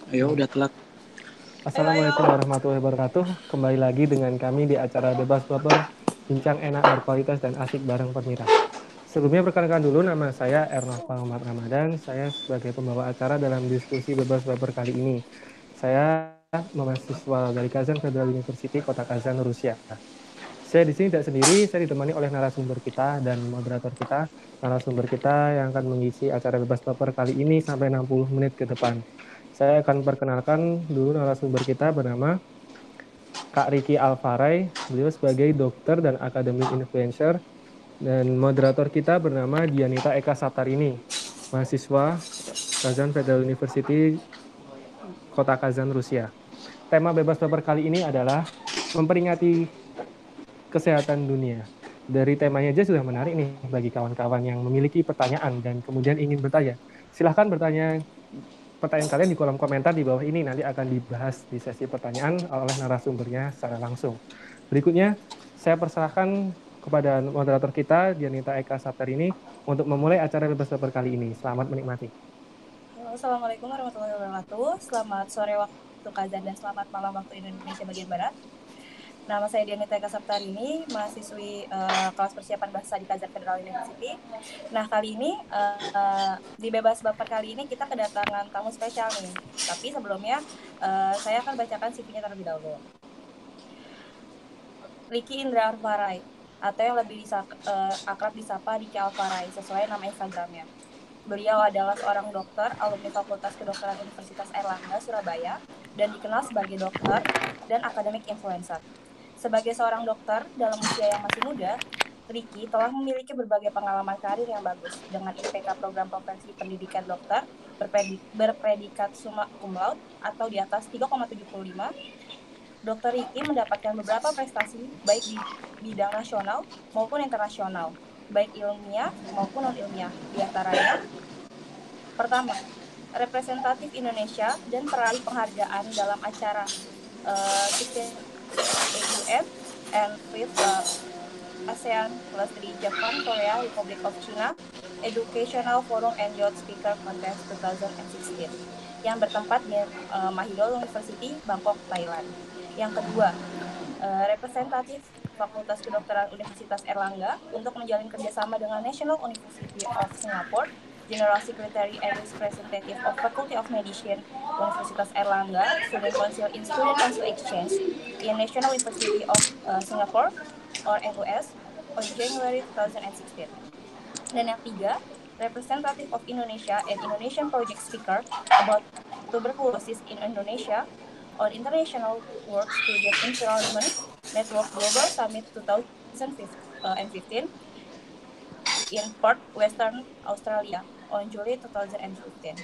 Ayo udah telat. Assalamualaikum warahmatullahi wabarakatuh. Kembali lagi dengan kami di acara Bebas Baper, bincang enak berkualitas dan asik bareng Permira. Sebelumnya perkenalkan dulu, nama saya Ernov Muhammad Ramadan. Saya sebagai pembawa acara dalam diskusi Bebas Baper kali ini. Saya mahasiswa dari Kazan Federal University Kota Kazan, Rusia. Saya di sini tidak sendiri, saya ditemani oleh narasumber kita dan moderator kita. Narasumber kita yang akan mengisi acara Bebas Baper kali ini sampai 60 menit ke depan. Saya akan perkenalkan dulu narasumber kita bernama Kak Riki Alfaray. Beliau sebagai dokter dan akademik influencer. Dan moderator kita bernama Dianita Eka Saptarini, mahasiswa Kazan Federal University Kota Kazan, Rusia. Tema Bebas Baper kali ini adalah memperingati kesehatan dunia. Dari temanya aja sudah menarik nih bagi kawan-kawan yang memiliki pertanyaan dan kemudian ingin bertanya. Silahkan bertanya pertanyaan kalian di kolom komentar di bawah ini, nanti akan dibahas di sesi pertanyaan oleh narasumbernya secara langsung. Berikutnya, saya persilahkan kepada moderator kita, Dianita Eka Saptarini, untuk memulai acara Bebas Baper kali ini. Selamat menikmati. Halo, Assalamualaikum warahmatullahi wabarakatuh. Selamat sore waktu Kazan dan selamat malam waktu Indonesia bagian Barat. Nama saya Dianita Eka Saptarini, mahasiswi kelas persiapan bahasa di Kazan Federal University. Nah, kali ini di Bebas Baper kali ini kita kedatangan tamu spesial nih. Tapi sebelumnya saya akan bacakan CV-nya terlebih dahulu. Riki Indra Alfaray, atau yang lebih akrab disapa Riki Alfaray sesuai nama Instagramnya. Beliau adalah seorang dokter, alumni Fakultas Kedokteran Universitas Airlangga, Surabaya, dan dikenal sebagai dokter dan akademik influencer. Sebagai seorang dokter dalam usia yang masih muda, Riki telah memiliki berbagai pengalaman karir yang bagus dengan IPK program profesi pendidikan dokter berpredikat summa cum laude atau di atas 3,75. Dr. Riki mendapatkan beberapa prestasi baik di bidang nasional maupun internasional, baik ilmiah maupun non-ilmiah. Di antaranya, pertama, representatif Indonesia dan peraih penghargaan dalam acara 16 AUM and 5th ASEAN Plus 3 Japan Korea Republic of China Educational Forum and Youth Speaker Contest 2016 yang bertempat di Mahidol University, Bangkok, Thailand. Yang kedua, representatif Fakultas Kedokteran Universitas Airlangga untuk menjalin kerjasama dengan National University of Singapore, General Secretary and Representative of Faculty of Medicine, Universitas Airlangga, Student Council in Student Council Exchange in National University of Singapore, or NUS, on January 2016. Dan yang tiga, representative of Indonesia and Indonesian project speaker about tuberculosis in Indonesia on International Work Student Environment Network Global Summit 2015 in Perth, Western Australia on July 2015.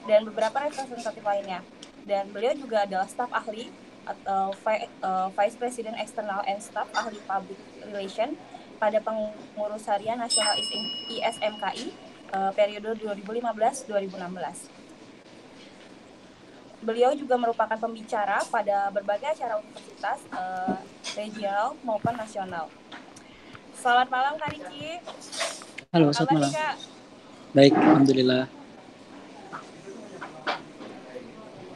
Dan beberapa representatif lainnya. Dan beliau juga adalah staf ahli atau Vice President External and Staff Ahli Public Relation pada pengurus harian nasional ISMKI periode 2015-2016. Beliau juga merupakan pembicara pada berbagai acara universitas regional maupun nasional. Selamat malam Kak Riki. Halo, selamat malam. Baik, alhamdulillah.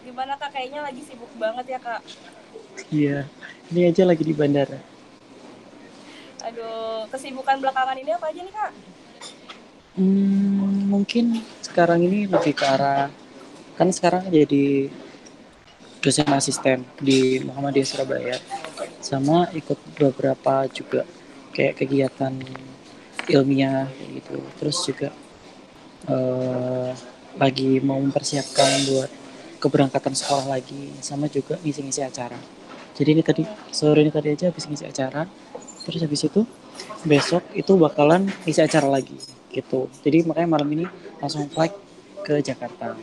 Gimana Kak? Kayaknya lagi sibuk banget ya Kak. Iya, ini aja lagi di bandara. Aduh, kesibukan belakangan ini apa aja nih Kak? Mungkin sekarang ini lebih ke arah, kan sekarang jadi dosen asisten di Muhammadiyah Surabaya, sama ikut beberapa juga kayak kegiatan ilmiah gitu. Terus juga lagi mau mempersiapkan buat keberangkatan sekolah lagi, sama juga ngisi-ngisi acara. Jadi ini tadi sore ini tadi aja habis ngisi acara, terus habis itu besok itu bakalan ngisi acara lagi gitu. Jadi makanya malam ini langsung flight ke Jakarta.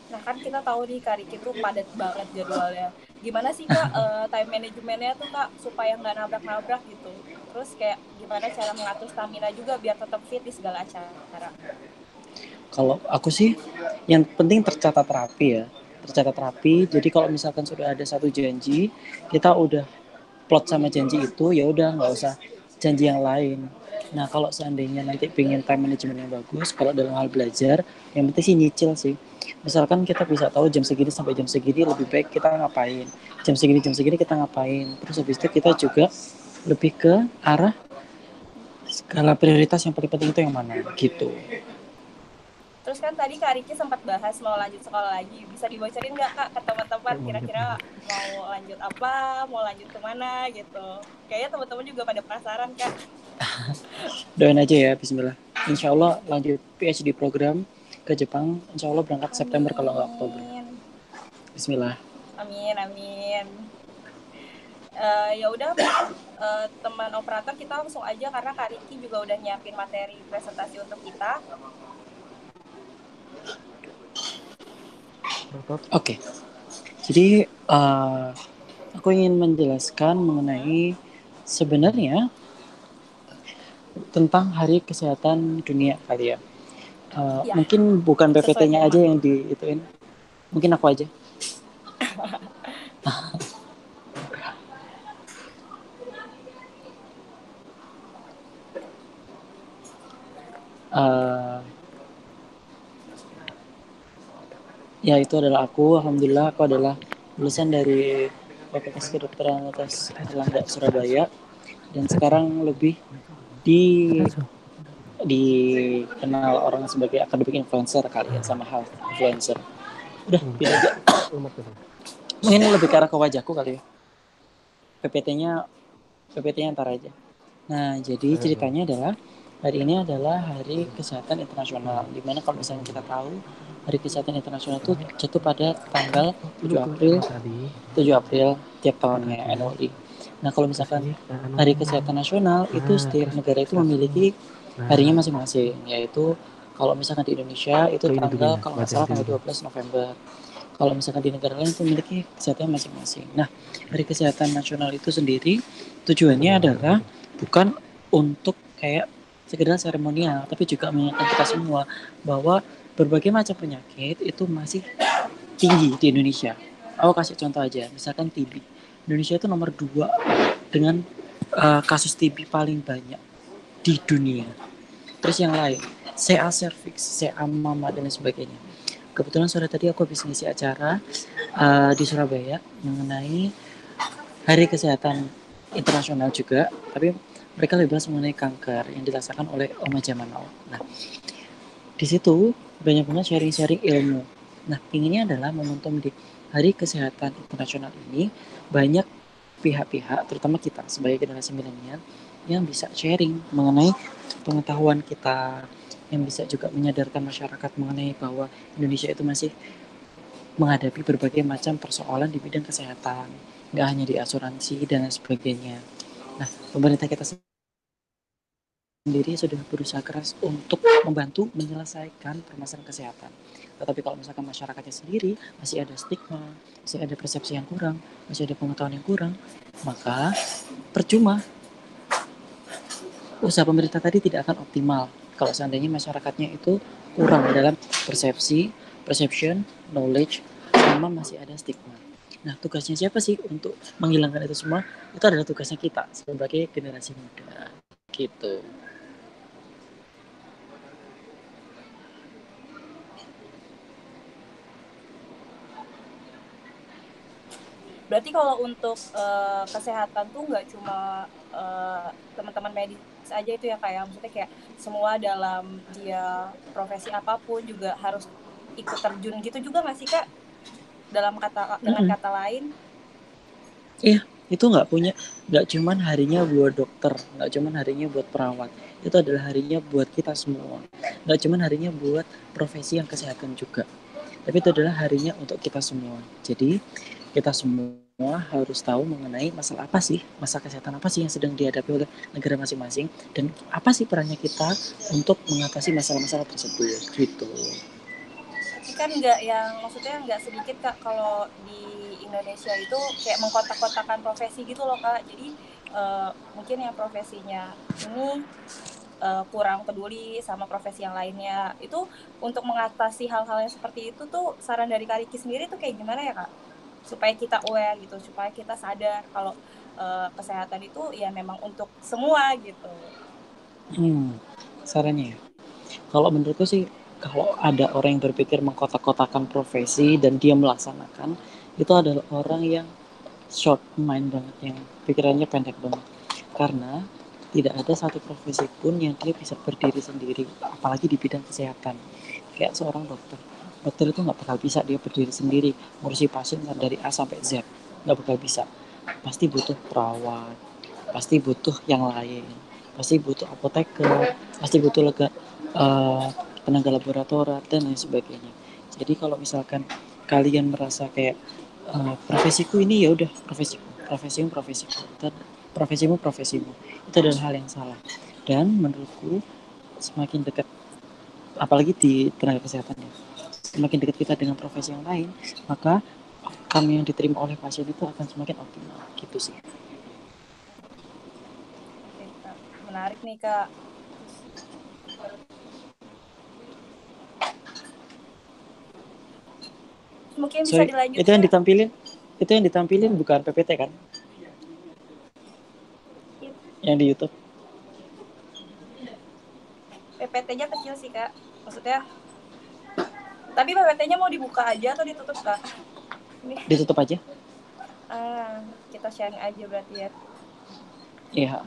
Nah kan kita tahu nih Kak Riki tuh padat banget jadwalnya. Gimana sih Kak time manajemennya tuh Kak supaya nggak nabrak-nabrak gitu. Terus kayak gimana cara mengatur stamina juga biar tetap fit di segala acara. Kalau aku sih yang penting tercatat rapi ya. Tercatat rapi. Jadi kalau misalkan sudah ada satu janji, kita udah plot sama janji itu, ya udah nggak usah janji yang lain. Nah kalau seandainya nanti pengen time management yang bagus, kalau dalam hal belajar, yang penting sih nyicil sih. Misalkan kita bisa tahu jam segini sampai jam segini lebih baik kita ngapain, jam segini kita ngapain, terus habis itu kita juga lebih ke arah skala prioritas yang paling penting itu yang mana gitu. Terus kan tadi Kak Riki sempat bahas mau lanjut sekolah lagi. Bisa dibocorin nggak Kak ke teman-teman kira-kira mau lanjut apa, mau lanjut kemana gitu. Kayaknya teman-teman juga pada penasaran Kak. Doain aja ya, bismillah. Insya Allah lanjut PhD program ke Jepang, insya Allah berangkat September kalau nggak Oktober. Bismillah. Amin, amin. Ya udah mungkin teman operator kita langsung aja karena Kak Riki juga udah nyiapin materi presentasi untuk kita. Oke. Jadi aku ingin menjelaskan mengenai sebenarnya tentang Hari Kesehatan Dunia kali ya. Ya, Mungkin bukan sesuai PPT-nya tema. aja yang diituin. Mungkin aku aja. Ya itu adalah aku. Alhamdulillah aku adalah lulusan dari Fakultas Kedokteran Universitas Erlangga Surabaya dan sekarang lebih dikenal orang sebagai akademik influencer kali ya, sama health influencer. Udah, gitu aja. Mungkin lebih ke arah ke wajahku kali ya. PPT-nya ntar aja. Nah, jadi ceritanya adalah hari ini adalah Hari Kesehatan Internasional. Dimana kalau misalnya kita tahu Hari Kesehatan Internasional itu jatuh pada tanggal 7 April 7 April tiap tahunnya annually. Nah, kalau misalkan Hari Kesehatan Nasional itu setiap negara itu memiliki harinya masing-masing, yaitu kalau misalkan di Indonesia itu tanggal kalau nggak salah tanggal 12 November. Kalau misalkan di negara lain itu memiliki kesehatan masing-masing. Nah, Hari Kesehatan Nasional itu sendiri tujuannya adalah bukan untuk kayak sekedar seremonial, tapi juga mengingatkan kita semua bahwa berbagai macam penyakit itu masih tinggi di Indonesia. Aku kasih contoh aja, misalkan TB. Indonesia itu nomor 2 dengan kasus TB paling banyak di dunia. Terus yang lain, CA cervix, CA mama dan lain sebagainya. Kebetulan sore tadi aku habis ngisi acara di Surabaya mengenai Hari Kesehatan Internasional juga, tapi mereka lebih bahas mengenai kanker yang dirasakan oleh Oma Zaman Now. Nah, di situ banyak banget sharing-sharing ilmu. Nah, inginnya adalah momentum di Hari Kesehatan Internasional ini banyak pihak-pihak, terutama kita sebagai generasi milenial, yang bisa sharing mengenai pengetahuan kita, yang bisa juga menyadarkan masyarakat mengenai bahwa Indonesia itu masih menghadapi berbagai macam persoalan di bidang kesehatan, nggak hanya di asuransi dan lain sebagainya. Nah, pemerintah kita sendiri sudah berusaha keras untuk membantu menyelesaikan permasalahan kesehatan. Tetapi kalau misalkan masyarakatnya sendiri masih ada stigma, masih ada persepsi yang kurang, masih ada pengetahuan yang kurang, maka percuma usaha pemerintah tadi tidak akan optimal kalau seandainya masyarakatnya itu kurang dalam perception, knowledge, sama masih ada stigma. Nah, tugasnya siapa sih untuk menghilangkan itu semua? Itu adalah tugasnya kita sebagai generasi muda. Gitu. Berarti kalau untuk kesehatan tuh nggak cuma teman-teman medis aja itu ya kayak maksudnya kayak semua dalam dia profesi apapun juga harus ikut terjun gitu juga nggak sih Kak? Dalam kata dengan kata lain. Iya, itu nggak cuman harinya buat dokter, nggak cuman harinya buat perawat. Itu adalah harinya buat kita semua. Nggak cuman harinya buat profesi yang kesehatan juga. Tapi itu adalah harinya untuk kita semua. Jadi kita semua harus tahu mengenai masalah apa sih, masalah kesehatan apa sih yang sedang dihadapi oleh negara masing-masing dan apa sih perannya kita untuk mengatasi masalah-masalah tersebut gitu. Tapi kan nggak yang maksudnya nggak sedikit Kak kalau di Indonesia itu kayak mengkotak-kotakan profesi gitu loh Kak. Jadi mungkin yang profesinya ini kurang peduli sama profesi yang lainnya. Itu untuk mengatasi hal-hal yang seperti itu tuh saran dari Kak Riki sendiri tuh kayak gimana ya Kak? Supaya kita aware gitu, supaya kita sadar kalau kesehatan itu ya memang untuk semua gitu. Sarannya ya. Kalau menurutku sih kalau ada orang yang berpikir mengkotak-kotakan profesi dan dia melaksanakan, itu adalah orang yang short mind banget, yang pikirannya pendek banget. Karena tidak ada satu profesi pun yang dia bisa berdiri sendiri, apalagi di bidang kesehatan. Kayak seorang dokter. Dokter itu nggak bakal bisa dia berdiri sendiri, ngurusi pasien dari A sampai Z. Nggak bakal bisa. Pasti butuh perawat, pasti butuh yang lain, pasti butuh apoteker, pasti butuh tenaga laboratorium dan lain sebagainya. Jadi kalau misalkan kalian merasa kayak profesiku ini ya udah profesimu dan profesimu itu adalah hal yang salah. Dan menurutku semakin dekat, apalagi di tenaga kesehatan ya, semakin dekat kita dengan profesi yang lain, maka kami yang diterima oleh pasien itu akan semakin optimal gitu sih. Oke, Kak. Menarik nih, Kak. Mungkin bisa Sorry, dilanjut, itu yang Kak. ditampilin bukan PPT kan? Yang di YouTube. PPT-nya kecil sih, Kak. Maksudnya, tapi PPT-nya mau dibuka aja atau ditutup, Kak? Ini. Ditutup aja. Kita sharing aja berarti ya. Iya.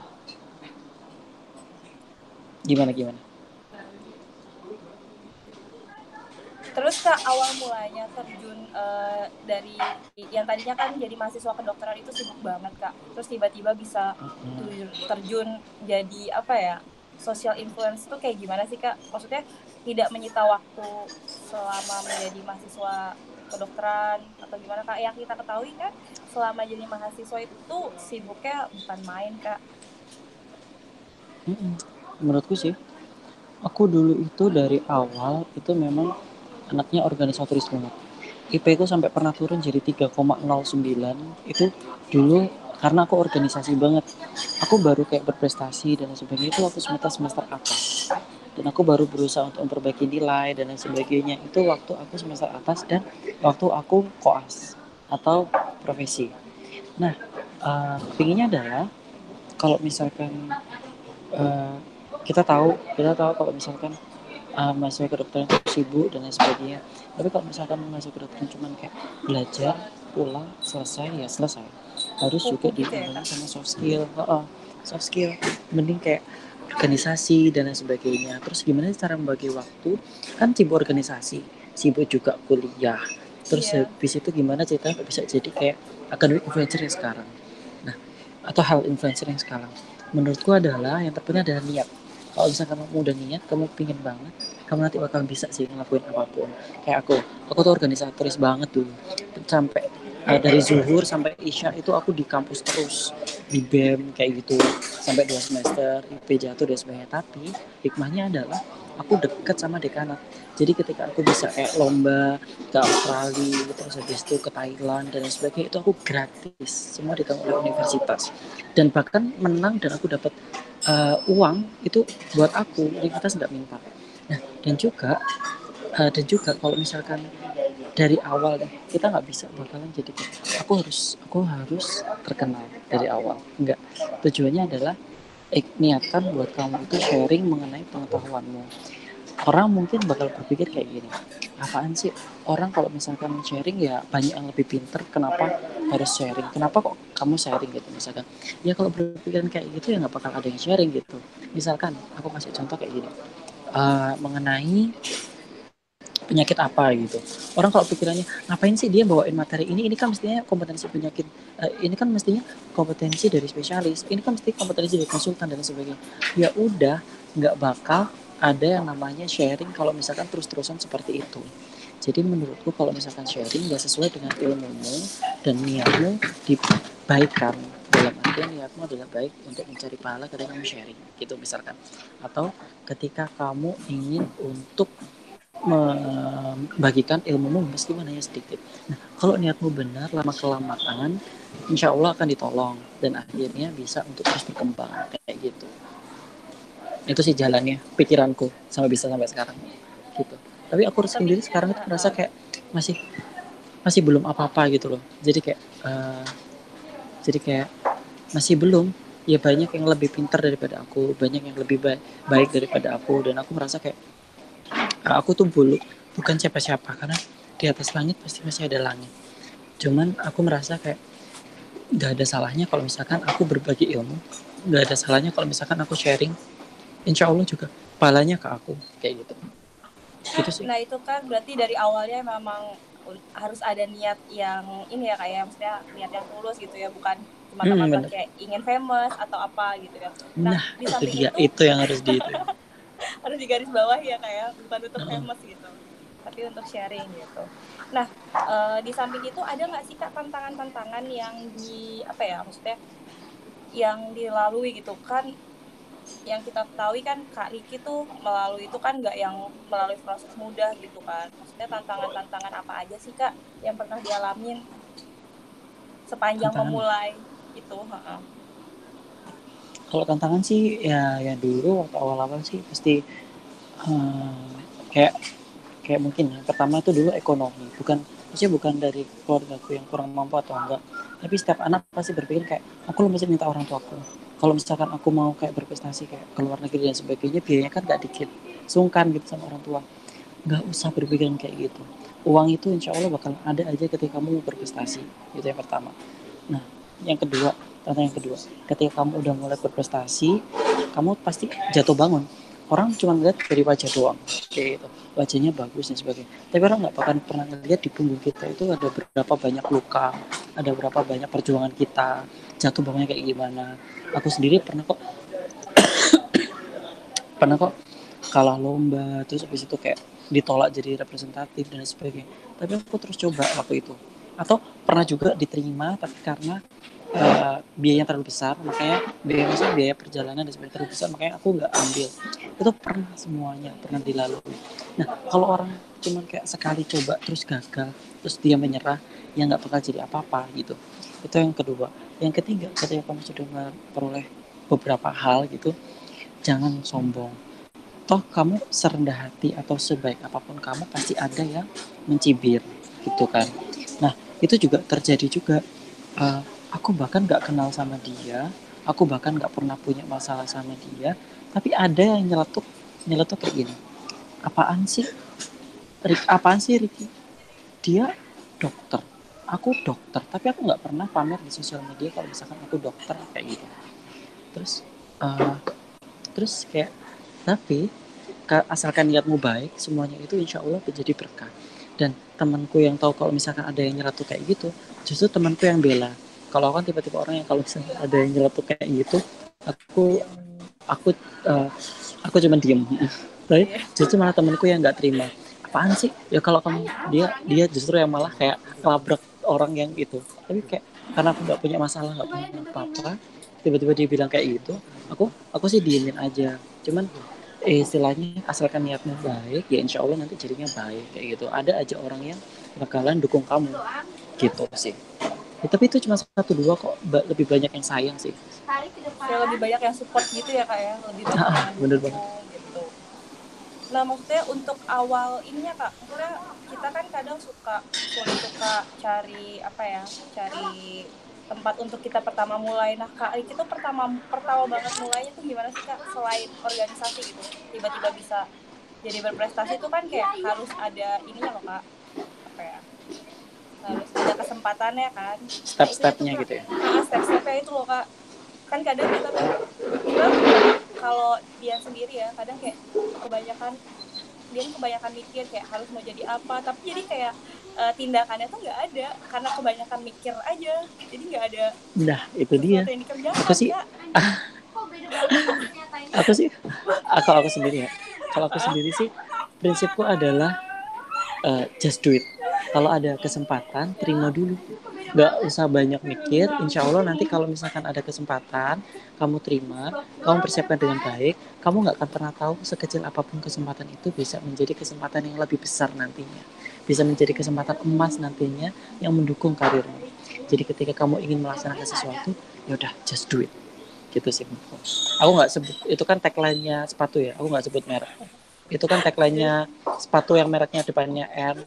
Gimana? Terus Kak, awal mulanya terjun dari yang tadinya kan jadi mahasiswa kedokteran itu sibuk banget, Kak. Terus tiba-tiba bisa terjun jadi apa ya, social influence itu kayak gimana sih, Kak? Maksudnya tidak menyita waktu selama menjadi mahasiswa kedokteran atau gimana, Kak? Yang kita ketahui kan selama jadi mahasiswa itu sibuknya bukan main, Kak. Menurutku sih, aku dulu itu dari awal itu memang anaknya organisatoris banget. IP ku sampai pernah turun jadi 3,09 itu dulu karena aku organisasi banget. Aku baru kayak berprestasi dan sebagainya itu waktu semester atas. Dan aku baru berusaha untuk memperbaiki nilai dan lain sebagainya itu waktu aku semester atas dan waktu aku koas atau profesi. Nah, pinginnya adalah kalau misalkan uh, kita tahu kalau misalkan mahasiswa kedokteran itu sibuk dan lain sebagainya, tapi kalau misalkan mahasiswa kedokteran cuma kayak belajar pulang selesai ya selesai, harus juga Gitu ya, diimbangi Kak? sama soft skill mending kayak organisasi dan lain sebagainya. Terus gimana cara membagi waktu, kan sibuk organisasi, sibuk juga kuliah, terus habis itu gimana cerita bisa jadi kayak academic influencer yang sekarang, nah atau hal influencer yang sekarang. Menurutku adalah yang terpenting adalah niat. Kalau misalkan kamu udah niat, kamu pingin banget, kamu nanti bakal bisa sih ngelakuin apapun. Kayak aku tuh organisatoris banget dulu, sampai dari zuhur sampai isya itu aku di kampus terus, di BEM kayak gitu sampai 2 semester, IP jatuh dan sebagainya. Tapi hikmahnya adalah aku deket sama dekanat, jadi ketika aku bisa kayak lomba ke Australia terus habis itu ke Thailand dan sebagainya, itu aku gratis, semua ditanggung oleh universitas, dan bahkan menang dan aku dapat uang itu buat aku, universitas nggak minta. Nah, dan juga kalau misalkan dari awal deh kita nggak bisa bakalan jadi aku harus terkenal dari awal, enggak. Tujuannya adalah niatkan buat kamu itu sharing mengenai pengetahuanmu. Orang mungkin bakal berpikir kayak gini, apaan sih orang kalau misalkan sharing ya banyak yang lebih pinter, kenapa harus sharing, kenapa kok kamu sharing gitu misalkan. Ya kalau berpikiran kayak gitu ya nggak bakal ada yang sharing gitu. Misalkan aku kasih contoh kayak gini, mengenai penyakit apa gitu. Orang kalau pikirannya ngapain sih dia bawain materi ini kan mestinya kompetensi penyakit, ini kan mestinya kompetensi dari spesialis, ini kan mesti kompetensi dari konsultan dan sebagainya. Ya udah, nggak bakal ada yang namanya sharing kalau misalkan terus-terusan seperti itu. Jadi menurutku kalau misalkan sharing ya sesuai dengan ilmumu dan niatmu dibaikkan, dalam artian niatmu adalah baik untuk mencari pahala ketika kamu sharing gitu misalkan, atau ketika kamu ingin untuk membagikan ilmumu meskipun hanya sedikit. Nah, kalau niatmu benar, lama kelamaan, insya Allah akan ditolong dan akhirnya bisa untuk terus berkembang kayak gitu. Itu sih jalannya, pikiranku sampai bisa sampai sekarang gitu. Tapi aku sendiri sekarang itu merasa kayak masih masih belum apa-apa gitu loh. Jadi kayak masih belum. Ya banyak yang lebih pintar daripada aku, banyak yang lebih baik daripada aku, dan aku merasa kayak Aku tuh bukan siapa-siapa, karena di atas langit pasti masih ada langit. Cuman aku merasa kayak nggak ada salahnya kalau misalkan aku berbagi ilmu, nggak ada salahnya kalau misalkan aku sharing, insya Allah juga pahalanya ke aku, kayak gitu. Gitu sih. Nah itu kan berarti dari awalnya memang harus ada niat yang ini ya kayak maksudnya niat yang tulus gitu ya, bukan semata-mata Bener. kayak ingin famous atau apa gitu ya. Nah Nah, di itu samping dia, itu itu yang harus di itu. harus digaris bawah ya kayak bukan untuk Heeh. famous gitu, tapi untuk sharing gitu. Nah di samping itu ada nggak sih Kak tantangan-tantangan yang di apa ya maksudnya yang dilalui gitu kan, yang kita ketahui kan Kak Riki tuh melalui itu kan nggak yang melalui proses mudah gitu kan. Maksudnya tantangan-tantangan apa aja sih Kak yang pernah dialamin sepanjang Tantangan. memulai itu? Heeh. Kalau tantangan sih ya dulu waktu awal-awal sih pasti kayak kayak mungkin ya pertama itu dulu ekonomi, maksudnya bukan dari keluargaku yang kurang mampu atau enggak, tapi setiap anak pasti berpikir kayak aku masih minta orang tuaku, kalau misalkan aku mau kayak berprestasi kayak ke luar negeri dan sebagainya, biayanya kan gak dikit, sungkan gitu sama orang tua. Nggak usah berpikiran kayak gitu, uang itu insya Allah bakal ada aja ketika kamu mau berprestasi, itu yang pertama. Nah, yang kedua, tantangan yang kedua, ketika kamu udah mulai berprestasi, kamu pasti jatuh bangun. Orang cuma ngeliat dari wajah doang, kayak gitu. Wajahnya bagus dan sebagainya. Tapi orang nggak bakal pernah ngeliat di punggung kita itu ada berapa banyak luka, ada berapa banyak perjuangan kita, jatuh bangunnya kayak gimana. Aku sendiri pernah kok kalah lomba, terus habis itu kayak ditolak jadi representatif dan sebagainya. Tapi aku terus coba waktu itu. Atau pernah juga diterima, tapi karena biayanya terlalu besar, makanya biaya perjalanan dan sebagainya terlalu besar, makanya aku nggak ambil. Itu pernah, semuanya pernah dilalui. Nah, kalau orang cuman kayak sekali coba terus gagal, terus dia menyerah, ya nggak bakal jadi apa-apa gitu. Itu yang kedua. Yang ketiga, ketika kamu sudah memperoleh beberapa hal gitu, jangan sombong. Toh kamu serendah hati atau sebaik apapun kamu, pasti ada yang mencibir gitu kan. Nah, itu juga terjadi juga. Uh, aku bahkan gak kenal sama dia, aku bahkan gak pernah punya masalah sama dia, tapi ada yang nyeletuk kayak gini. Apaan sih apaan sih Ricky, dia dokter, aku dokter, tapi aku nggak pernah pamer di sosial media kalau misalkan aku dokter, kayak gitu. Terus uh, terus kayak, tapi asalkan niatmu baik, semuanya itu insya Allah menjadi berkah. Dan temanku yang tahu kalau misalkan ada yang nyeletuk kayak gitu, justru temanku yang bela. Kalau aku kan tiba-tiba orang yang kalau misalkan ada yang nyeletuk kayak gitu, aku aku uh, aku cuma diem. Tapi justru malah temanku yang nggak terima. Apaan sih? Ya kalau kamu, dia justru yang malah kayak labrak orang yang itu. Tapi kayak karena aku nggak punya masalah, nggak punya apa-apa, tiba-tiba dia bilang kayak gitu, aku sih diemin aja. Cuman istilahnya asalkan niatnya baik, ya insya Allah nanti jadinya baik, kayak gitu. Ada aja orang yang bakalan dukung kamu, gitu sih. Ya, tapi itu cuma satu dua kok, lebih banyak yang sayang sih. Kayak lebih banyak yang support gitu ya Kak ya, lebih banyak yang Bener banget. mendukung gitu. Nah maksudnya untuk awal ininya Kak, maksudnya kita kan kadang suka cari apa ya, cari tempat untuk kita pertama mulai. Nah Kak Riki tuh pertama banget mulainya tuh gimana sih Kak, selain organisasi gitu, tiba-tiba bisa jadi berprestasi itu kan kayak harus ada ininya loh Kak, apa ya, harus ada kesempatannya kan. Step-stepnya gitu ya. Step-stepnya itu loh Kak, kan kadang kita tuh kalau dia sendiri ya kadang kayak kebanyakan mikir kayak harus mau jadi apa, tapi jadi kayak tindakannya tuh nggak ada karena kebanyakan mikir aja, jadi nggak ada Nah itu dia. sesuatu yang dikerjakan Aku sih Kak. aku sih kalau aku sendiri ya, kalau aku sendiri sih prinsipku adalah just do it. Kalau ada kesempatan, terima dulu. Nggak usah banyak mikir. Insya Allah nanti kalau misalkan ada kesempatan, kamu terima, kamu persiapkan dengan baik, kamu nggak akan pernah tahu sekecil apapun kesempatan itu bisa menjadi kesempatan yang lebih besar nantinya. Bisa menjadi kesempatan emas nantinya yang mendukung karirmu. Jadi ketika kamu ingin melaksanakan sesuatu, ya udah just do it. Gitu sih. Aku nggak sebut, itu kan tagline-nya sepatu ya, aku nggak sebut merek. Itu kan tagline-nya sepatu yang mereknya depannya R,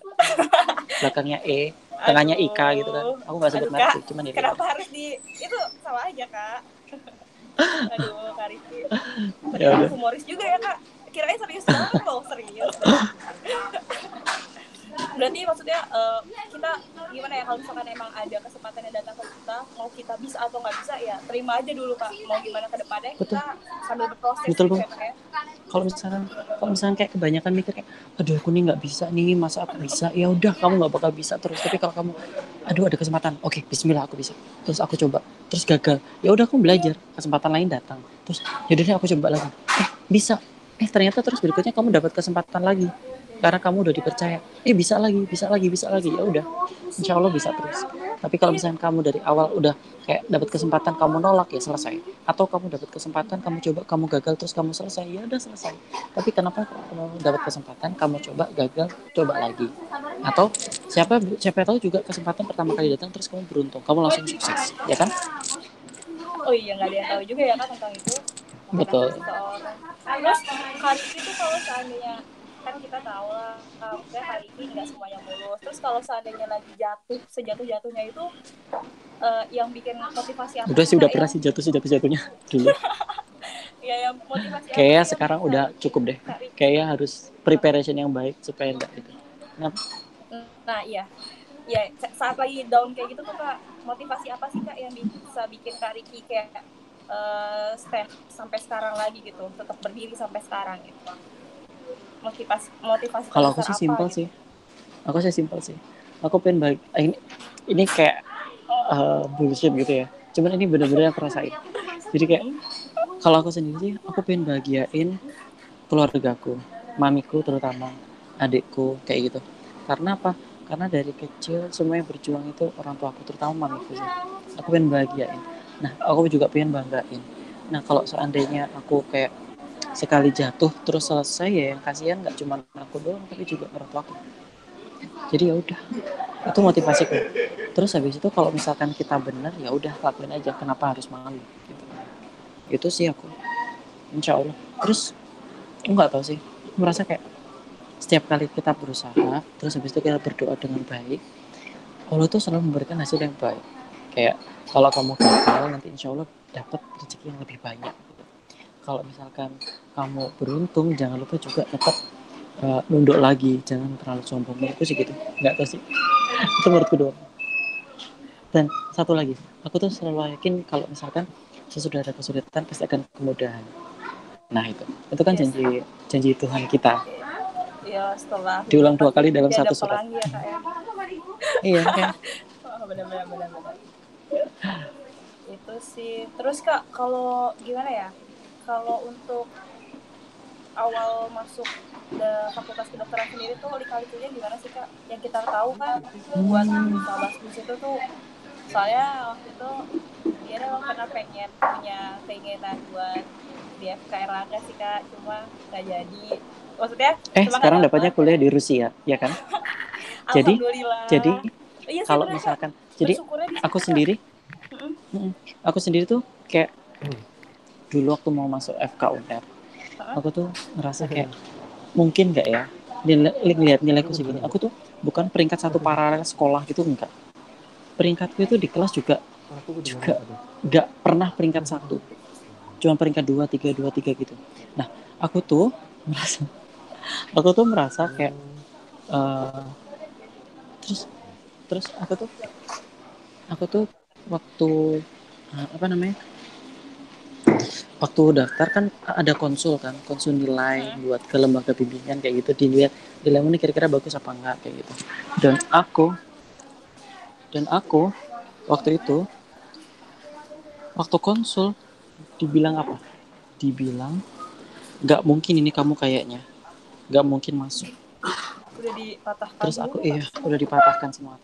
belakangnya E, tengahnya IK gitu kan. Aku nggak sebut merek sih, cuman ya gitu. Kenapa harus itu sama aja Kak. Aduh Kak Riki Ya ternyata udah. humoris juga ya Kak. kirain serius banget loh, serius. Berarti maksudnya kita gimana ya, kalau misalkan emang ada kesempatan yang datang ke kita, mau kita bisa atau nggak bisa ya terima aja dulu Kak. Mau gimana ke depannya Betul. kita sambil berproses Betul, gitu Bang. ya Kak ya. Kalau misalkan kayak kebanyakan mikir kayak aduh aku nih nggak bisa nih, masa aku bisa, ya udah kamu nggak bakal bisa terus. Tapi kalau kamu aduh ada kesempatan, oke Bismillah aku bisa, terus aku coba terus gagal, ya udah aku belajar, kesempatan lain datang, terus yaudah deh aku coba lagi, bisa, ternyata terus berikutnya kamu dapat kesempatan lagi karena kamu udah dipercaya, bisa lagi, bisa lagi, bisa lagi, ya udah insya Allah bisa terus. Tapi kalau misalnya kamu dari awal udah kayak dapat kesempatan kamu nolak, ya selesai. Atau kamu dapat kesempatan kamu coba kamu gagal terus kamu selesai, ya udah selesai. Tapi kenapa kamu dapat kesempatan kamu coba gagal, coba lagi. Atau siapa siapa tahu juga kesempatan pertama kali datang terus kamu beruntung kamu langsung sukses, ya kan? Oh iya, nggak ada yang tahu juga ya Kak tentang itu, motivasi Betul. seseorang. Terus kali itu kalau seandainya, kan kita tahu lah, maksudnya kali ini nggak semuanya mulus. Terus kalau seandainya lagi jatuh, sejatuh-jatuhnya itu yang bikin motivasi apa Udah sih sih, udah Kak pernah yang sih jatuh-jatuhnya dulu. ya yang motivasi apa Kayaknya sih yang sekarang bikin udah cukup deh. Kak Riki? Kayaknya harus preparation yang baik supaya enggak gitu. Kenapa? Nah iya, ya saat lagi down kayak gitu tuh Kak, motivasi apa sih Kak yang bisa bikin Kak Riki kayak stand sampai sekarang lagi gitu, tetap berdiri sampai sekarang gitu? Motivasi Kalau aku terbesar sih apa simpel gitu? sih. Aku pengen balik. Ini kayak bullshit gitu ya. Cuman ini bener-bener aku rasain. Jadi kayak kalau aku sendiri sih, aku pengen bahagiain keluargaku, mamiku terutama, adikku kayak gitu. Karena apa? Karena dari kecil semua yang berjuang itu orang tua aku, terutama mamiku sih. Aku pengen bahagiain. Nah, aku juga pengen banggain. Nah, kalau seandainya aku kayak sekali jatuh terus selesai, ya yang kasihan nggak cuma aku doang tapi juga orang tua aku. Jadi ya udah, itu motivasiku. Terus habis itu kalau misalkan kita benar, ya udah lakuin aja, kenapa harus malu gitu. Itu sih aku, insya Allah. Terus nggak tahu sih, aku merasa kayak setiap kali kita berusaha terus habis itu kita berdoa dengan baik, Allah tuh selalu memberikan hasil yang baik. Kayak kalau kamu gagal, nanti insya Allah dapat rezeki yang lebih banyak gitu. Kalau misalkan kamu beruntung, jangan lupa juga tetap nunduk lagi, jangan terlalu sombong. Menurutku sih gitu, nggak tahu sih, itu menurutku doang. Dan satu lagi, aku tuh selalu yakin kalau misalkan sesudah ada kesulitan pasti akan kemudahan. Nah itu kan Yes. janji janji Tuhan kita, Ya setelah hujan diulang 2 kali pasti dalam ada satu surat. pelangi ya Kak ya. Iya kayak Oh, benar-benar. Itu sih. Terus Kak, kalau gimana ya? Kalau untuk awal masuk fakultas kedokteran sendiri tuh lika-likunya gimana sih Kak? Yang kita tahu kan buat bisa masuk di situ tuh, soalnya waktu itu dia emang pernah pengen punya keinginan buat di FK Erlangga sih Kak, cuma nggak jadi. Maksudnya cuma nggak sekarang dapet. dapatnya kuliah di Rusia, ya kan? Jadi Alhamdulillah. jadi Iya sih kalau bener Kak. misalkan, jadi Bersyukurnya di aku situ Kak. sendiri, aku sendiri tuh kayak dulu waktu mau masuk FK UNER, aku tuh ngerasa kayak mungkin nggak ya, lihat nilaiku segini, aku tuh bukan peringkat satu paralel sekolah gitu, enggak. Peringkatku itu di kelas juga juga nggak pernah peringkat satu, cuma peringkat dua tiga gitu. Nah aku tuh merasa kayak uh, terus terus aku tuh waktu apa namanya, waktu daftar kan ada konsul nilai buat ke lembaga bimbingan kayak gitu, dilihat nilai ini kira-kira bagus apa enggak kayak gitu. dan aku dan aku waktu itu, waktu konsul, dibilang apa, dibilang nggak mungkin ini kamu kayaknya nggak mungkin masuk. Udah dipatahkan Terus aku dulu Kak. udah dipatahkan semua.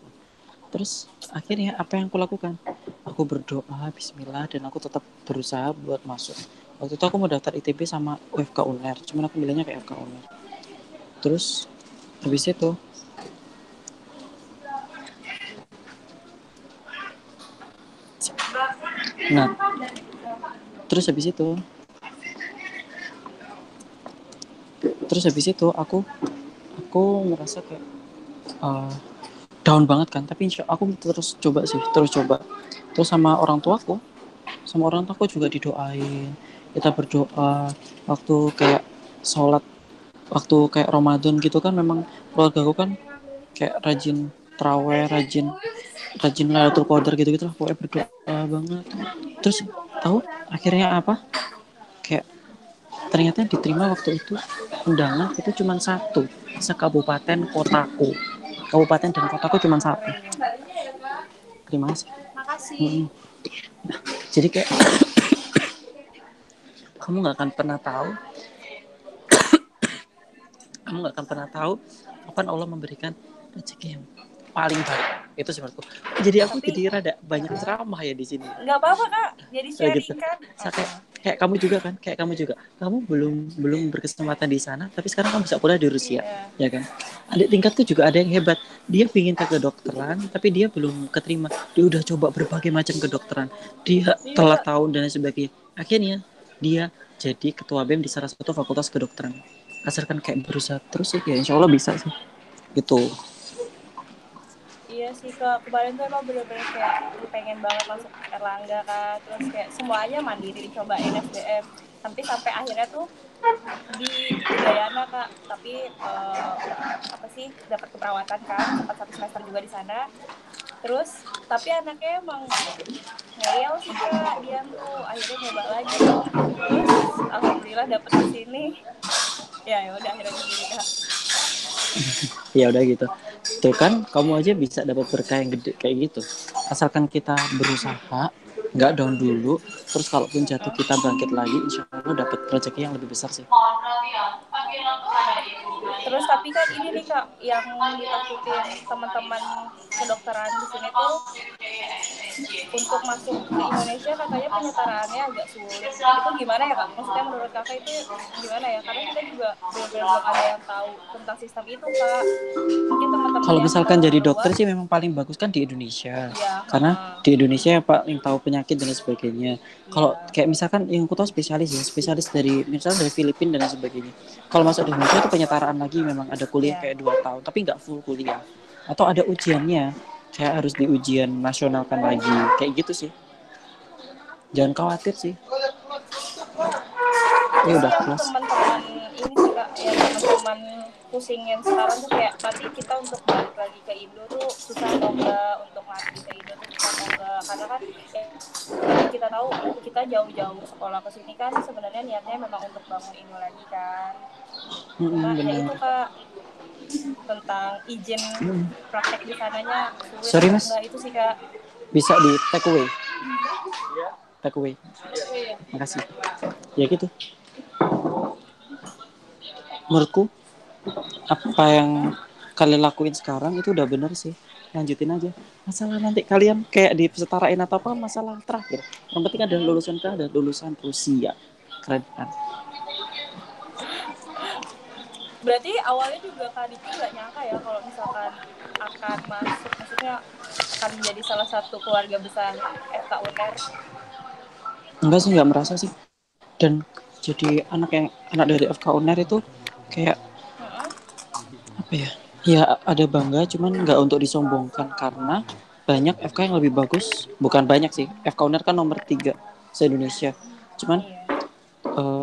Terus akhirnya apa yang aku lakukan, aku berdoa Bismillah dan aku tetap berusaha buat masuk. Waktu itu aku mau daftar ITB sama UFK UNER, cuman aku milihnya kayak UFK UNER. Terus habis itu nah terus habis itu aku ngerasa kayak down banget kan, tapi aku terus coba terus sama orang tuaku juga didoain, kita berdoa waktu kayak sholat waktu kayak Ramadan gitu kan, memang keluarga aku kan kayak rajin traweh, rajin rajin Lailatul Qadar gitu-gitu lah, pokoknya berdoa banget. Terus tahu akhirnya apa? Kayak ternyata diterima waktu itu undangan itu cuma satu sekabupaten kotaku. Kabupaten dan kotaku cuma satu. Keren. Terima kasih. Makasih. Jadi kayak kamu nggak akan pernah tahu, kamu nggak akan pernah tahu kapan Allah memberikan rezeki yang paling baik. Itu sih menurutku. Jadi aku Tapi jadi rada banyak ceramah ya di sini. nggak apa-apa kak, jadi Kayak gitu. sharing kan. Kayak kamu juga kan, kayak kamu juga. Kamu belum belum berkesempatan di sana, tapi sekarang kamu bisa kuliah di Rusia, Iya. ya kan? Adik tingkatku juga ada yang hebat. Dia pingin ke kedokteran, tapi dia belum keterima. Dia udah coba berbagai macam kedokteran. Dia Iya telat kak. tahun dan sebagainya. Akhirnya dia jadi ketua BEM di salah satu fakultas kedokteran. Asalkan kayak berusaha terus sih, ya insya Allah bisa sih. Gitu. Iya sih kak, kemarin tuh emang bener-bener kayak pengen banget masuk Erlangga kak. Terus kayak semuanya mandiri dicobain SBM. Sampai akhirnya tuh di Udayana kak. Tapi apa sih, dapat keperawatan kan, sempat 1 semester juga di sana. Terus tapi anaknya emang ngeyel sih kak, Dian tuh akhirnya nyoba lagi. Terus alhamdulillah dapet di sini. Ya udah akhirnya di sini kak. Ya udah gitu. Tuh kan kamu aja bisa dapat berkah yang gede kayak gitu. Asalkan kita berusaha, nggak down dulu, terus kalaupun jatuh kita bangkit lagi, insya Allah dapat rezeki yang lebih besar sih. Terus tapi kan ini nih kak, yang ditakutin teman-teman kedokteran di sini tuh untuk masuk ke Indonesia katanya penyetaraannya agak sulit. Itu gimana ya kak? Maksudnya menurut kakak itu gimana ya? Karena kita juga benar-benar belum ada yang tahu tentang sistem itu kak. Mungkin teman-teman Kalau yang misalkan jadi dokter luar, sih memang paling bagus kan di Indonesia. ya, Karena di Indonesia yang paling tahu penyakit dan sebagainya. Kalau iya, kayak misalkan yang aku tahu spesialis ya, spesialis dari misalnya dari Filipina dan sebagainya. Kalau masuk di Indonesia itu penyetaraan lagi, memang ada kuliah iya. kayak 2 tahun, tapi nggak full kuliah. Atau ada ujiannya, kayak harus di ujian nasionalkan lagi, kayak gitu sih. Jangan khawatir sih. Itu Ini sih udah yang kelas. teman-teman ini sih kak, yang teman-teman pusingin sekarang tuh kayak nanti kita untuk balik lagi ke Indo tuh susah atau enggak, untuk ngabdi ke Indo tuh susah atau enggak, karena kan yang kita tahu kita jauh-jauh sekolah ke sini kan sebenarnya niatnya memang untuk bangun Indo lagi kan. Cuma ya Benar. itu kak, tentang izin praktek di sananya sulit Sorry atau mas, enggak itu sih kak. bisa di take away. Take away. Makasih. Ya gitu. Menurutku apa yang kalian lakuin sekarang itu udah bener sih, lanjutin aja. Masalah nanti kalian kayak disetarain atau apa, masalah terakhir yang penting ada lulusan, kan ada lulusan Rusia, keren kan. Berarti awalnya juga Kak Diki nggak nyangka ya kalau misalkan akan masuk, maksudnya akan menjadi salah satu keluarga besar FK UNER. Enggak sih, nggak merasa sih. Dan jadi anak dari FK UNER itu kayak Heeh. apa ya, ya ada bangga, cuman nggak untuk disombongkan, karena banyak FK yang lebih bagus. Bukan banyak sih, FK UNER kan nomor 3 se Indonesia, cuman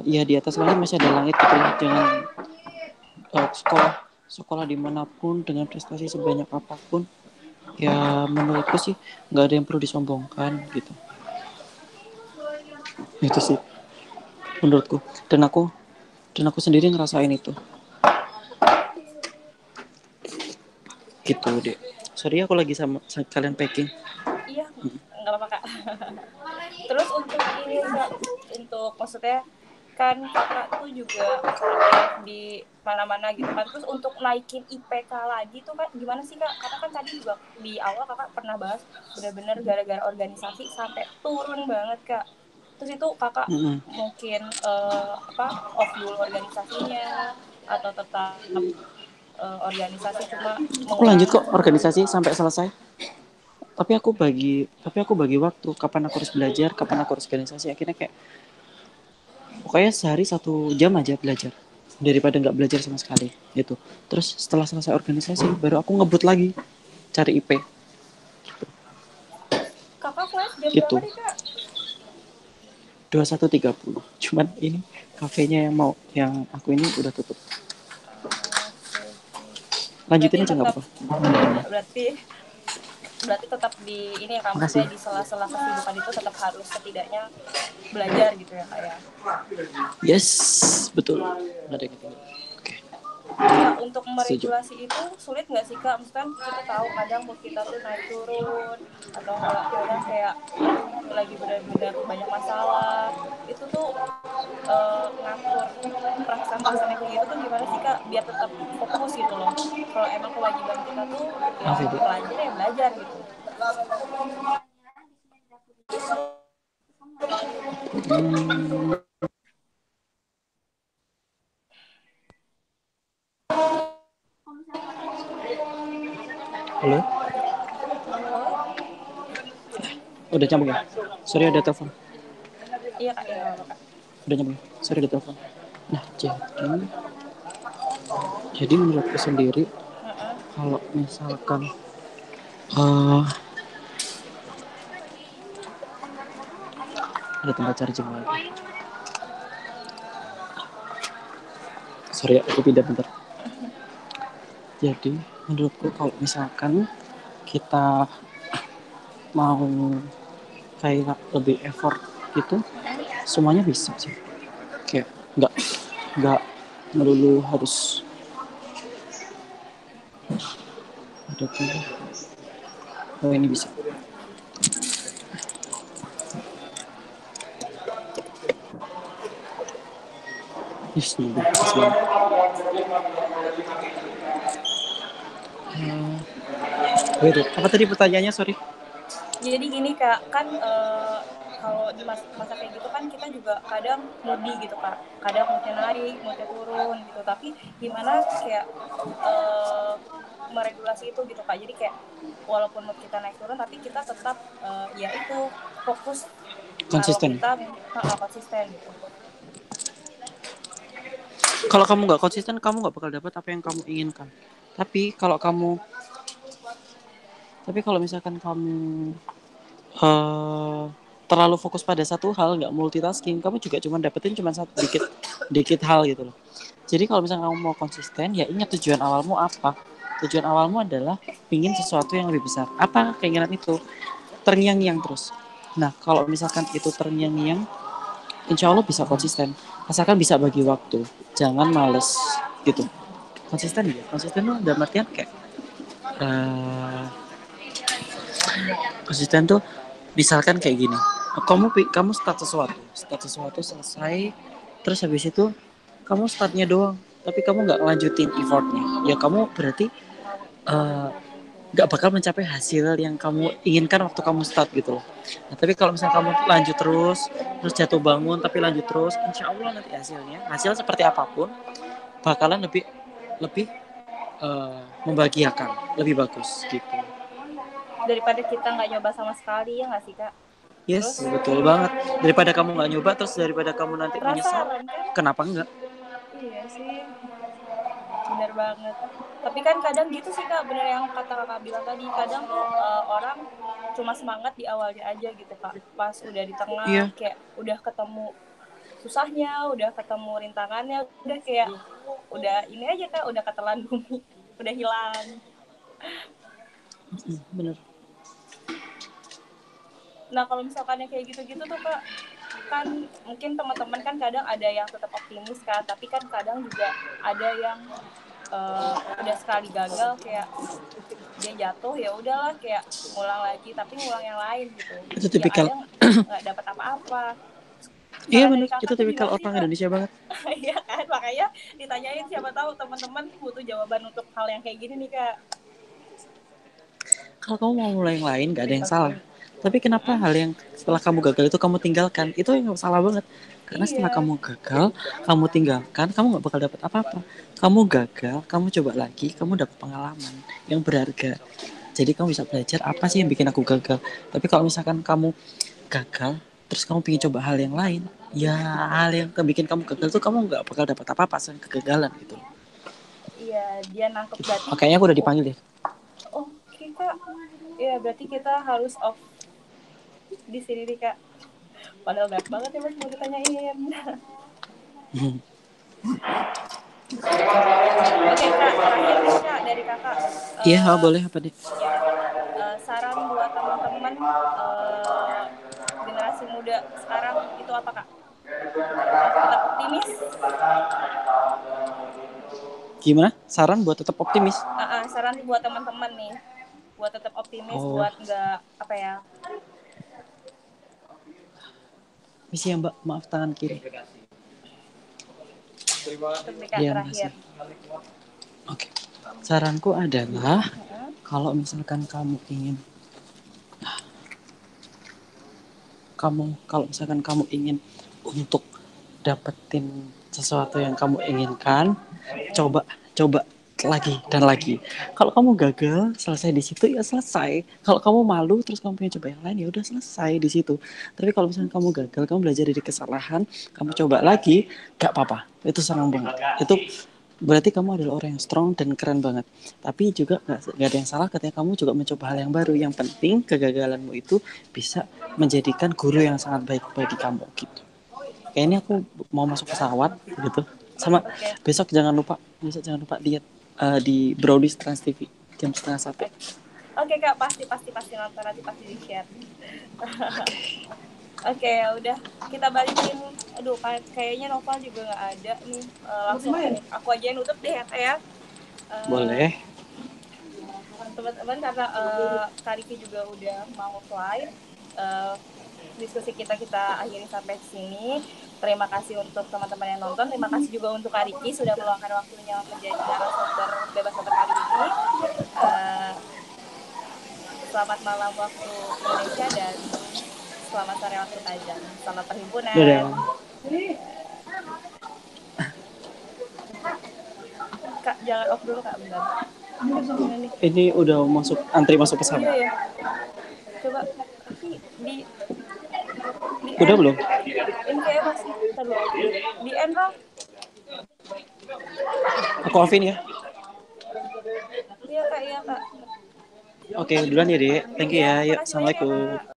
Iya. ya di atas langit masih ada langit gitu lah. Jangan sekolah sekolah dimanapun dengan prestasi sebanyak apapun, ya menurutku sih nggak ada yang perlu disombongkan gitu. Itu sih menurutku, dan aku sendiri ngerasain itu gitu deh. Sorry aku lagi sama kalian packing. Iya, nggak apa-apa Kak. Terus untuk ini Kak, untuk maksudnya kan Kakak tuh juga aktif di mana-mana gitu kan. Terus untuk naikin IPK lagi tuh kan gimana sih Kak? Karena kan tadi juga di awal Kakak pernah bahas benar-benar gara-gara organisasi sampai turun banget Kak. Terus itu Kakak mungkin off dulu organisasinya atau tetap organisasi cuma Aku lanjut mengurangi kok gitu. organisasi sampai selesai, tapi aku bagi waktu kapan aku harus belajar, kapan aku harus organisasi. Akhirnya kayak pokoknya sehari 1 jam aja belajar daripada nggak belajar sama sekali gitu. Terus setelah selesai organisasi baru aku ngebut lagi cari IP Kakak flash jam berapa gitu. nih Kak? 21.30. Cuman ini kafenya yang aku ini udah tutup. Oke. Lanjutin Berarti aja nggak tetap apa-apa. iya, berarti tetap di ini ya Kak, Makasih. maksudnya di sela-sela kesibukan itu tetap harus setidaknya belajar gitu ya Kak ya. Yes, betul. Nggak ada yang ketinggalan. Oke, Kak, untuk setuju. meregulasi itu sulit nggak sih Kak? Maksudnya kita tahu kadang mood kita tuh naik turun atau enggak kadang kayak aduh lagi benar-benar banyak masalah. Itu tuh ngatur perasaan-perasaan yang kayak gitu tuh gimana sih Kak biar tetap fokus gitu loh. Kalau emang kewajiban kita tuh Maaf ya, ya Dek. belajar ya belajar gitu. Hmm, halo? Halo? Udah nyambung ya? Sorry ada telepon. Iya Kak, ya nggak apa-apa Kak. Udah nyambung ya? Sorry ada telepon. Nah, jadi menurutku sendiri, Heeh. kalau misalkan eh ada tempat charging lagi. Sorry ya, aku pindah bentar. Jadi menurutku kalau misalkan kita mau kayak lebih effort gitu, Heeh. semuanya bisa sih. Kayak nggak melulu harus ada tuh. Oh ini bisa. Wait, apa tadi pertanyaannya? Sorry. Jadi gini Kak, kan kalau di masa kayak gitu kan kita juga kadang moody gitu Kak. Kadang moodnya naik, moodnya turun gitu. Tapi gimana kayak meregulasi itu gitu Kak. Jadi kayak walaupun mood kita naik turun tapi kita tetap ya itu fokus kalau Konsisten. kita konsisten gitu. Kalau kamu nggak konsisten, kamu nggak bakal dapat apa yang kamu inginkan. Tapi kalau kamu, tapi kalau misalkan kamu eh terlalu fokus pada satu hal, nggak multitasking, kamu juga cuma satu dikit hal gitu loh. Jadi kalau misalkan kamu mau konsisten, ya ingat tujuan awalmu apa. Tujuan awalmu adalah pingin sesuatu yang lebih besar. Apa keinginan itu? Terngiang-ngiang terus. Nah, kalau misalkan itu terngiang-ngiang, insya Allah bisa konsisten. Asalkan bisa bagi waktu. Jangan males gitu. Konsisten ya. Konsisten tuh dalam artian kayak eh, konsisten tuh misalkan kayak gini. Kamu start sesuatu selesai, terus habis itu kamu startnya doang, tapi kamu nggak lanjutin effortnya. Ya kamu berarti eh, nggak bakal mencapai hasil yang kamu inginkan waktu kamu start gitu loh. Nah, tapi kalau misalnya kamu lanjut terus jatuh bangun tapi lanjut terus, insya Allah nanti hasil seperti apapun bakalan lebih lebih membahagiakan, lebih bagus gitu. Daripada kita nggak nyoba sama sekali ya nggak sih Kak? Yes, Terus betul banget. Daripada kamu nggak nyoba, terus daripada kamu nanti menyesal, penasaran kan? kenapa enggak? Iya sih. Bener banget. Tapi kan kadang gitu sih Kak, bener yang kata Kakak bilang tadi. Kadang tuh orang cuma semangat di awalnya aja gitu Kak. Pas udah di tengah, Iya, kayak udah ketemu susahnya, udah ketemu rintangannya, udah kayak udah ini aja Kak, udah ketelan bumi, udah hilang. bener. Nah kalau misalkan yang kayak gitu-gitu tuh Kak, kan mungkin teman-teman kan kadang ada yang tetap optimis kan, tapi kan kadang juga ada yang udah sekali gagal kayak dia jatuh ya udahlah kayak ngulang lagi tapi ngulang yang lain gitu Itu yang tipikal. ada nggak dapat apa-apa. Iya Saran dari bener, itu kakak tuh tipikal gimana sih orang kak? Indonesia banget. Iya kan makanya ditanyain siapa tahu teman-teman butuh jawaban untuk hal yang kayak gini nih kak. Kalau kamu mau mulai yang lain, gak ada yang salah. Tapi kenapa hal yang setelah kamu gagal itu kamu tinggalkan? Itu yang salah banget. Karena setelah Iya. kamu gagal, kamu tinggalkan, kamu gak bakal dapat apa-apa. Kamu gagal, kamu coba lagi, kamu dapat pengalaman yang berharga. Jadi kamu bisa belajar apa sih yang bikin aku gagal. Tapi kalau misalkan kamu gagal, terus kamu pengen coba hal yang lain, ya hal yang bikin kamu gagal tuh kamu gak bakal dapat apa-apa selain kegagalan gitu. Iya dia nangkep Gitu. berarti. Makanya aku udah Oh, dipanggil deh. oke kak. Iya berarti kita harus off di sini nih kak. Padahal banyak banget ya Mas mau ditanyain. Oke Kak, terakhir nih Kak dari Kakak. Iya, Eh, boleh apa deh? ya, saran buat teman-teman generasi muda sekarang itu apa Kak? Untuk tetap optimis? Gimana? Saran buat tetap optimis? Saran buat teman-teman nih, buat tetap optimis, Oh, buat nggak apa ya? misi ya Mbak, maaf tangan kiri. Untuk nih Kak Iya, terakhir. makasih. Oke. Saranku adalah Mm-mm. kalau misalkan kamu ingin untuk dapetin sesuatu yang kamu inginkan, coba coba lagi dan lagi. Kalau kamu gagal, selesai di situ ya selesai. Kalau kamu malu terus kamu pengen coba yang lain ya udah selesai di situ. Tapi kalau misalnya kamu gagal, kamu belajar dari kesalahan, kamu coba lagi, gak apa-apa. Itu senang banget. Itu berarti kamu adalah orang yang strong dan keren banget. Tapi juga gak ada yang salah ketika kamu juga mencoba hal yang baru. Yang penting kegagalanmu itu bisa menjadikan guru yang sangat baik bagi kamu gitu. Kayaknya aku mau masuk pesawat gitu. Sama Oke. besok jangan lupa lihat di Brownies Trans TV jam 12:30. Oke Kak, pasti nonton, nanti pasti di share. Oke, udah kita balikin. Aduh, kayaknya Noval juga nggak ada nih. Langsung aku aja yang nutup deh ya Kak ya. Boleh. Teman-teman, karena Kak Riki juga udah mau flight, diskusi kita akhiri sampai sini. Terima kasih untuk teman-teman yang nonton. Terima kasih juga untuk Kak Riki sudah meluangkan waktunya menjadi narasumber Bebas Baper kali ini. Selamat malam waktu Indonesia dan selamat sore waktu Kazan. Selamat perhimpunan. Dadah. Kak, jangan off dulu Kak, bentar. Ini udah antri masuk pesawat. Iya ya. Coba tapi di Udah end, belum? ini kayak masih terus di end Ram. Aku offin ya. Iya Kak. Oke, duluan ya, Dek. Thank you Iya, ya. Yuk, makasih banyak ya assalamualaikum. Kak.